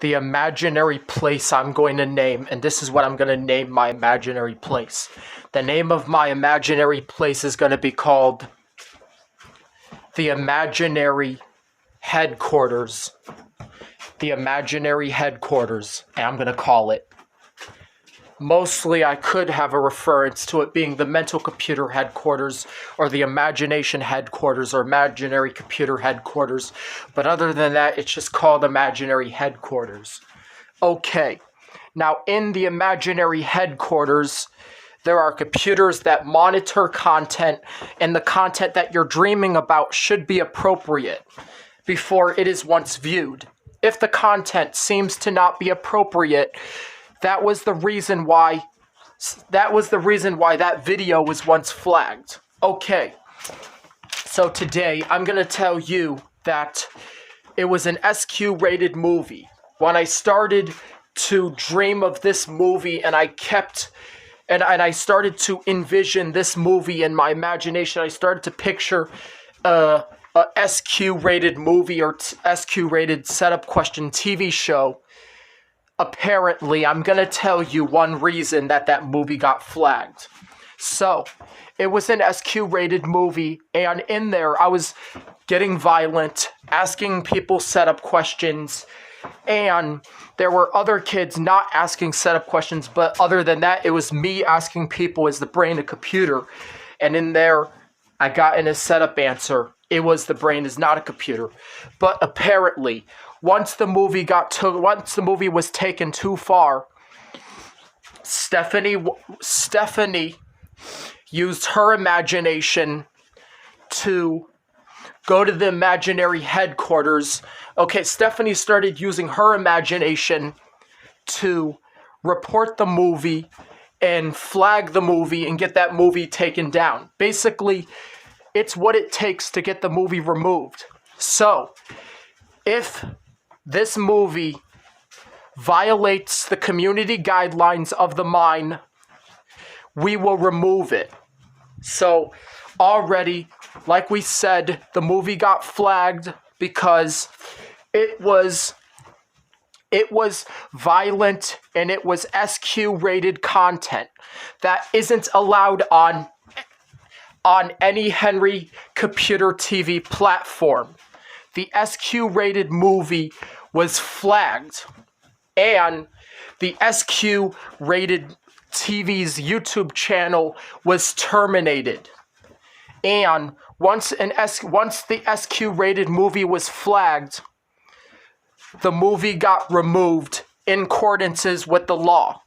the imaginary place I'm going to name, and this is what I'm going to name my imaginary place. The name of my imaginary place is going to be called the Imaginary Headquarters. The Imaginary Headquarters, and I'm going to call it. Mostly, I could have a reference to it being the Mental Computer Headquarters or the Imagination Headquarters or Imaginary Computer Headquarters. But other than that, it's just called Imaginary Headquarters. Okay. Now, in the Imaginary Headquarters, there are computers that monitor content, and the content that you're dreaming about should be appropriate before it is once viewed. If the content seems to not be appropriate, that was the reason why that video was once flagged. Okay, so today I'm going to tell you that it was an SQ-rated movie. When I started to dream of this movie and I started to envision this movie in my imagination, I started to picture a SQ-rated movie or SQ-rated setup question TV show. Apparently, I'm going to tell you one reason that movie got flagged. So, it was an SQ-rated movie, and in there, I was getting violent, asking people setup questions, and there were other kids not asking setup questions, but other than that, it was me asking people, is the brain a computer? And in there, I got in a setup answer. It was the brain is not a computer. But apparently, once the movie was taken too far, Stephanie used her imagination to go to the imaginary headquarters. Okay, Stephanie started using her imagination to report the movie and flag the movie and get that movie taken down. Basically, it's what it takes to get the movie removed. So, if this movie violates the community guidelines of the mine, we will remove it. So, already, like we said, the movie got flagged because it was violent and it was SQ-rated content that isn't allowed on any Henry Computer TV platform. The SQ-rated movie was flagged, and the SQ-rated TV's YouTube channel was terminated. And once the SQ-rated movie was flagged, the movie got removed in accordance with the law.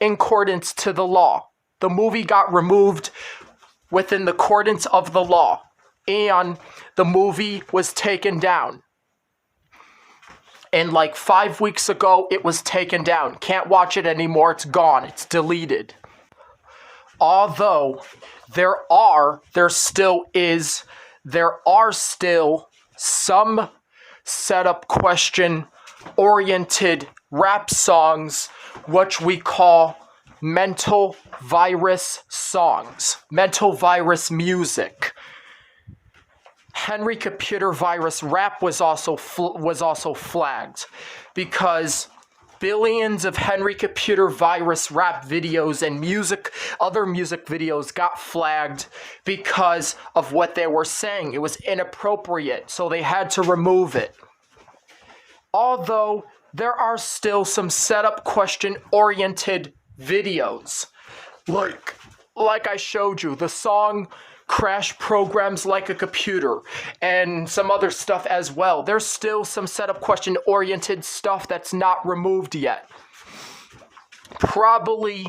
In accordance to the law. The movie got removed within the accordance of the law. And the movie was taken down. And like 5 weeks ago, it was taken down. Can't watch it anymore. It's gone. It's deleted. Although there are still some setup question oriented rap songs, which we call mental virus songs, mental virus music. Henry Computer Virus Rap was also flagged because billions of Henry Computer Virus Rap videos and other music videos got flagged because of what they were saying. It was inappropriate, so they had to remove it. Although there are still some setup question oriented videos, like I showed you, the song Crash Programs Like a Computer, and some other stuff as well. There's still some setup question oriented stuff that's not removed yet. Probably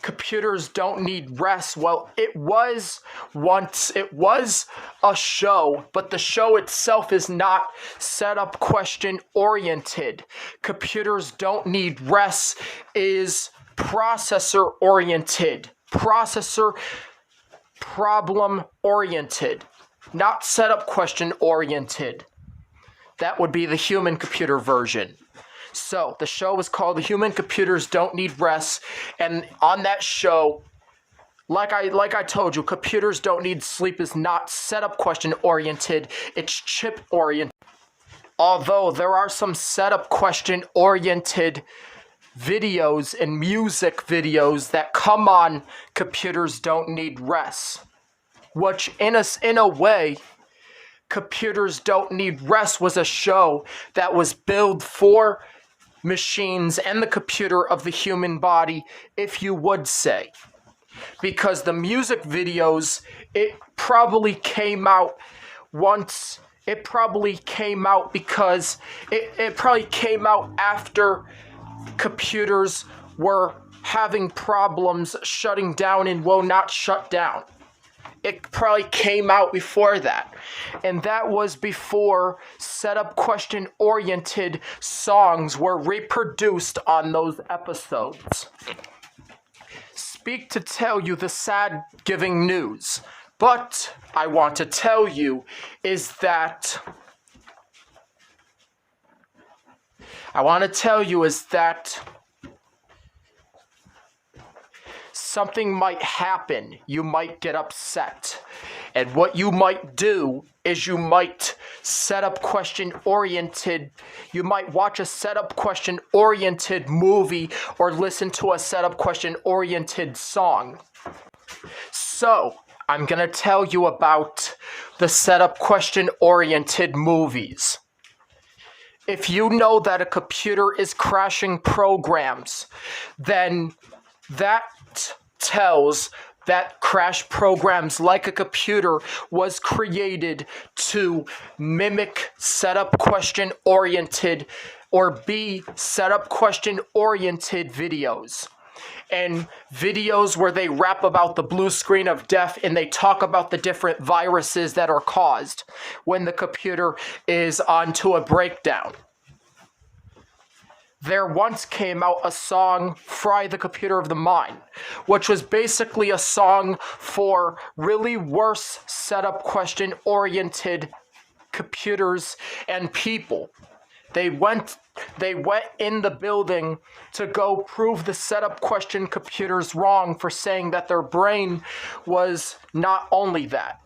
computers don't need rest. Well, it was a show, but the show itself is not setup question oriented. Computers don't need rest is processor oriented. Processor problem oriented, not setup question oriented. That would be the human computer version. So the show is called The Human Computers Don't Need Rest, and on that show, like I told you, computers don't need sleep is not setup question oriented, it's chip oriented. Although there are some setup question oriented videos and music videos that come on Computers Don't Need Rest, which in a way, Computers Don't Need Rest was a show that was built for machines and the computer of the human body, if you would say. Because the music videos, it probably came out because it probably came out after computers were having problems shutting down and will not shut down. It probably came out before that. And that was before setup question oriented songs were reproduced on those episodes. Speak to tell you the sad giving news. But I want to tell you is that something might happen. You might get upset. And what you might do is you might you might watch a setup question oriented movie or listen to a setup question oriented song. So, I'm going to tell you about the setup question oriented movies. If you know that a computer is crashing programs, then that tells that crash programs like a computer was created to mimic setup question oriented or be setup question oriented videos. And videos where they rap about the blue screen of death and they talk about the different viruses that are caused when the computer is onto a breakdown. There once came out a song, Fry the Computer of the Mind, which was basically a song for really worse setup question oriented computers and people. They went in the building to go prove the setup question computers wrong for saying that their brain was not only that.